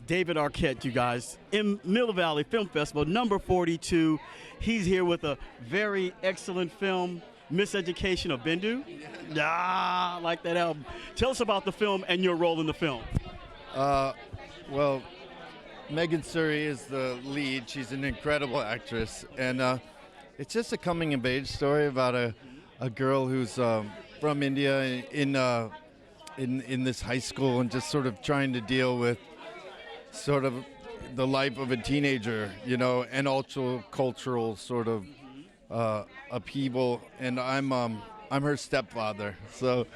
David Arquette, you guys, in Mill Valley Film Festival, number 42. He's here with a very excellent film, MisEducation of Bindu. Ah, I like that album. Tell us about the film and your role in the film. Well, Megan Suri is the lead. She's an incredible actress, and it's just a coming-of-age story about a girl who's from India in this high school and just sort of trying to deal with sort of the life of a teenager, you know, and also cultural sort of upheaval. And I'm her stepfather, so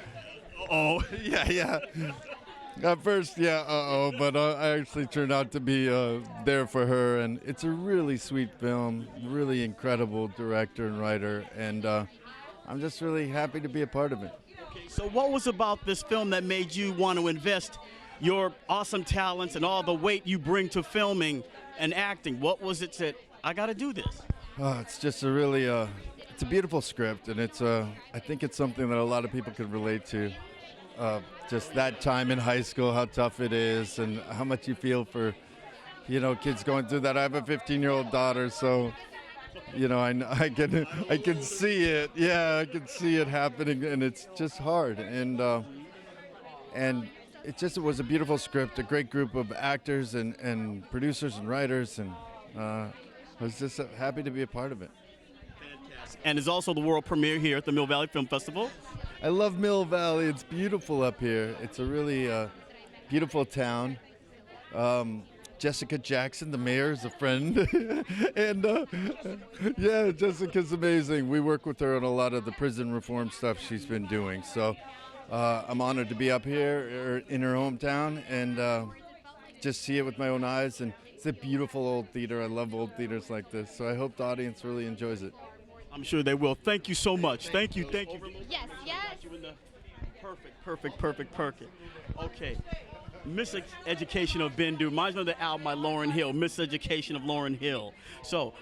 yeah. At first, but I actually turned out to be there for her, and it's a really sweet film, really incredible director and writer, and I'm just really happy to be a part of it. Okay, so what was about this film that made you want to invest your awesome talents and all the weight you bring to filming and acting? What was it that, I got to do this? It's just a really, it's a beautiful script, and I think it's something that a lot of people could relate to. Just that time in high school, how tough it is, and how much you feel for, you know, kids going through that. I have a 15-year-old daughter, so, you know, I can see it. Yeah, I can see it happening, and it's just hard. And it was a beautiful script, a great group of actors and producers and writers, and I was just happy to be a part of it. Fantastic. And it's also the world premiere here at the Mill Valley Film Festival. I love Mill Valley. It's beautiful up here. It's a really beautiful town. Jessica Jackson, the mayor, is a friend. And yeah, Jessica's amazing. We work with her on a lot of the prison reform stuff she's been doing. So I'm honored to be up here in her hometown and just see it with my own eyes. And it's a beautiful old theater. I love old theaters like this. So I hope the audience really enjoys it. I'm sure they will. Thank you so much. Thank you. Yes. Perfect. Okay. MisEducation of Bindu reminds me of the album by Lauryn Hill, MisEducation of Lauryn Hill. So,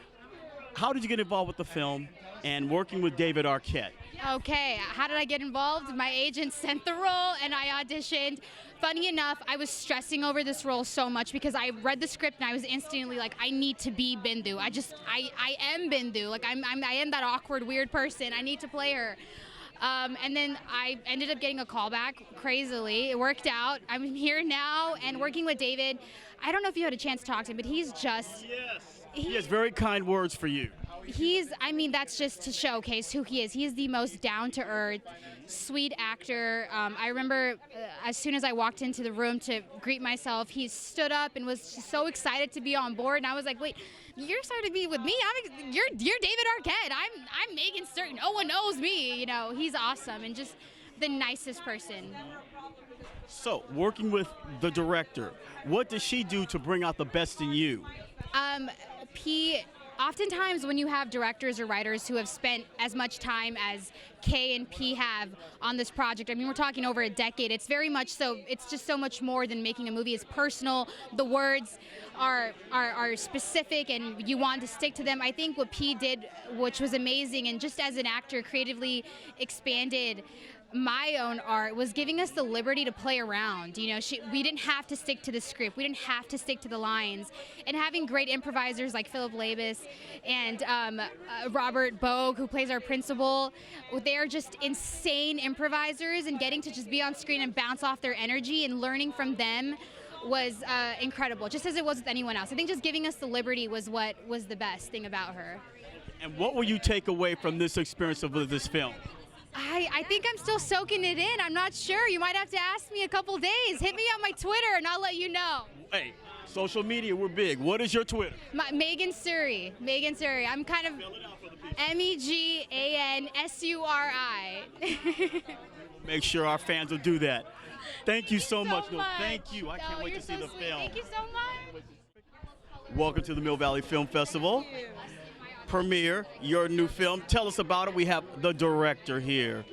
how did you get involved with the film and working with David Arquette? Okay, how did I get involved? My agent sent the role and I auditioned. Funny enough, I was stressing over this role so much because I read the script and I was instantly like, I need to be Bindu. I am Bindu. Like I am that awkward, weird person. I need to play her. And then I ended up getting a call back, crazily. It worked out. I'm here now and working with David. I don't know if you had a chance to talk to him, but he's just... Yes. He has very kind words for you. That's just to showcase who he is. He is the most down-to-earth, sweet actor. I remember as soon as I walked into the room to greet myself, he stood up and was just so excited to be on board. And I was like, wait, you're starting to be with me? You're David Arquette. I'm Megan Suri. No one knows me. You know, he's awesome and just the nicest person. So, working with the director, what does she do to bring out the best in you? Oftentimes when you have directors or writers who have spent as much time as K and P have on this project, I mean, we're talking over a decade, it's very much so, it's just so much more than making a movie. It's personal, the words are specific and you want to stick to them. I think what P did, which was amazing, and just as an actor creatively expanded my own art, was giving us the liberty to play around. You know, we didn't have to stick to the script. We didn't have to stick to the lines. And having great improvisers like Phillip and Robert Bogue, who plays our principal, they're just insane improvisers, and getting to just be on screen and bounce off their energy and learning from them was incredible, just as it was with anyone else. I think just giving us the liberty was what was the best thing about her. And what will you take away from this experience of this film? I think I'm still soaking it in. I'm not sure. You might have to ask me a couple days. Hit me on my Twitter and I'll let you know. Hey, social media, we're big. What is your Twitter? Megan Suri. I'm kind of MEGANSURI. Make sure our fans will do that. Thank you so much. No, thank you. I can't wait to see the film. Thank you so much. Welcome to the Mill Valley Film Festival. Premiere, your new film. Tell us about it. We have the director here.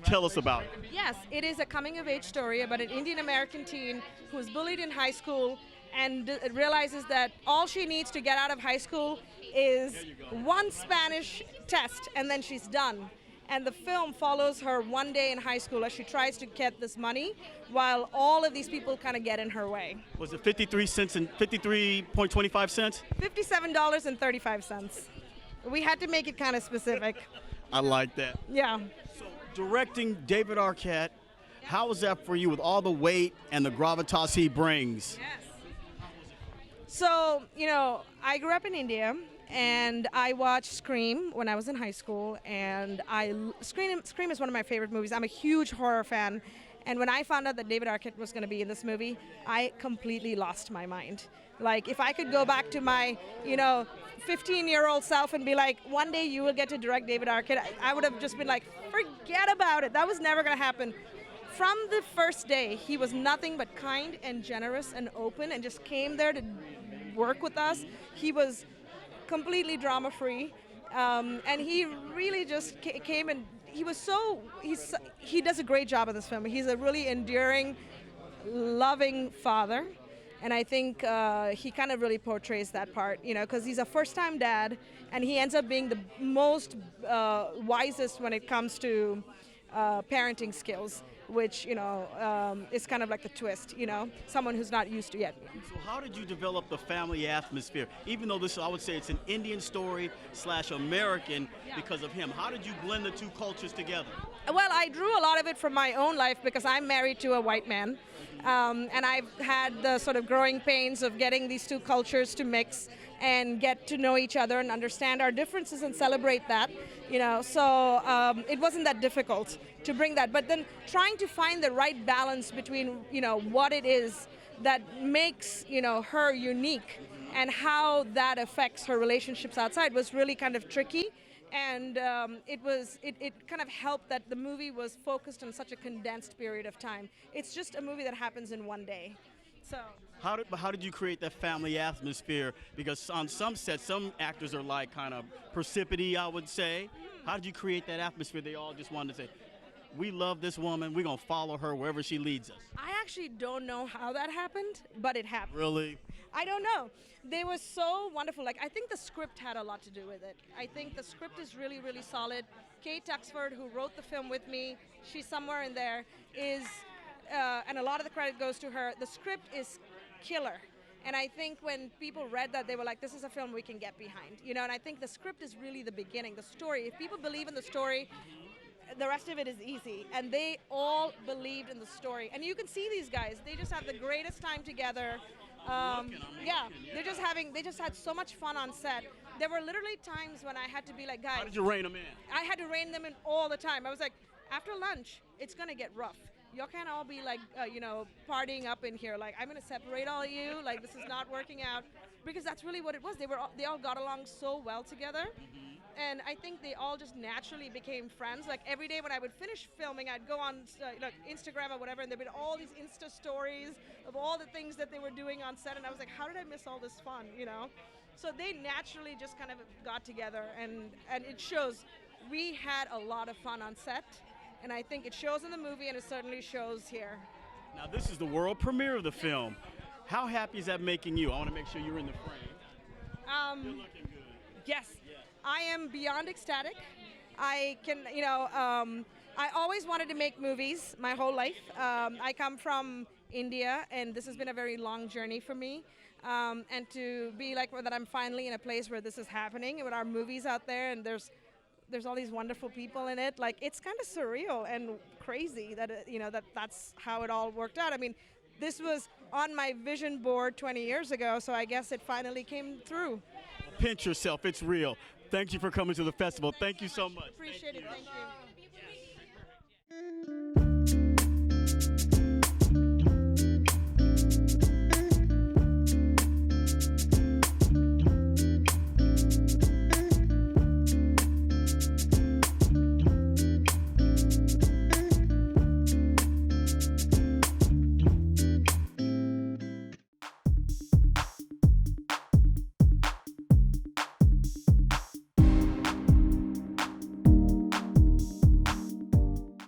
Tell us about it. Yes, it is a coming-of-age story about an Indian-American teen who's bullied in high school and realizes that all she needs to get out of high school is one Spanish test, and then she's done. And the film follows her one day in high school as she tries to get this money while all of these people kind of get in her way. Was it 53 cents and 53.25 cents? $57.35. We had to make it kind of specific. I like that. Yeah. So directing David Arquette, how was that for you with all the weight and the gravitas he brings? Yes. So, I grew up in India. And I watched Scream when I was in high school, and Scream is one of my favorite movies. I'm a huge horror fan, and when I found out that David Arquette was going to be in this movie, I completely lost my mind. Like, if I could go back to my, 15-year-old self and be like, one day you will get to direct David Arquette, I would have just been like, forget about it. That was never going to happen. From the first day, he was nothing but kind and generous and open, and just came there to work with us. He was completely drama-free, and he really just came, and he does a great job in this film. He's a really endearing, loving father, and I think he kind of really portrays that part, because he's a first-time dad, and he ends up being the most wisest when it comes to parenting skills, which is kind of like the twist, someone who's not used to yet. So how did you develop the family atmosphere? Even though I would say it's an Indian story / American because of him. How did you blend the two cultures together? Well, I drew a lot of it from my own life because I'm married to a white man. And I've had the sort of growing pains of getting these two cultures to mix and get to know each other and understand our differences and celebrate that, So it wasn't that difficult to bring that. But then trying to find the right balance between, what it is that makes, her unique and how that affects her relationships outside was really kind of tricky. And it kind of helped that the movie was focused on such a condensed period of time. It's just a movie that happens in one day. So how did you create that family atmosphere? Because on some sets, some actors are like kind of precipity, I would say. How did you create that atmosphere? They all just wanted to say, we love this woman, we're going to follow her wherever she leads us. I actually don't know how that happened, but it happened. Really? I don't know. They were so wonderful. Like, I think the script had a lot to do with it. I think the script is really, really solid. Kate Tuxford, who wrote the film with me, she's somewhere in there, and a lot of the credit goes to her. The script is killer. And I think when people read that, they were like, this is a film we can get behind. And I think the script is really the beginning, the story. If people believe in the story, the rest of it is easy. And they all believed in the story. And you can see these guys. They just have the greatest time together. They just had so much fun on set. There were literally times when I had to be like, guys. How did you rein them in? I had to rein them in all the time. I was like, after lunch, it's going to get rough. Y'all can't all be like, partying up in here. Like, I'm going to separate all of you. Like, this is not working out. Because that's really what it was. They all got along so well together. Mm-hmm. And I think they all just naturally became friends. Like, every day when I would finish filming, I'd go on Instagram or whatever, and there'd be all these Insta stories of all the things that they were doing on set. And I was like, how did I miss all this fun, So they naturally just kind of got together. And it shows. We had a lot of fun on set. And I think it shows in the movie, and it certainly shows here. Now, this is the world premiere of the film. How happy is that making you? I want to make sure you're in the frame. You're looking good. Yes. I am beyond ecstatic. I always wanted to make movies my whole life. I come from India, and this has been a very long journey for me. And to be like that, I'm finally in a place where this is happening, with our movies out there, and there's all these wonderful people in it. Like, it's kind of surreal and crazy that that's how it all worked out. I mean, this was on my vision board 20 years ago, so I guess it finally came through. Pinch yourself, it's real. Thank you for coming to the festival. Thank you so much. Appreciate it. Thank you.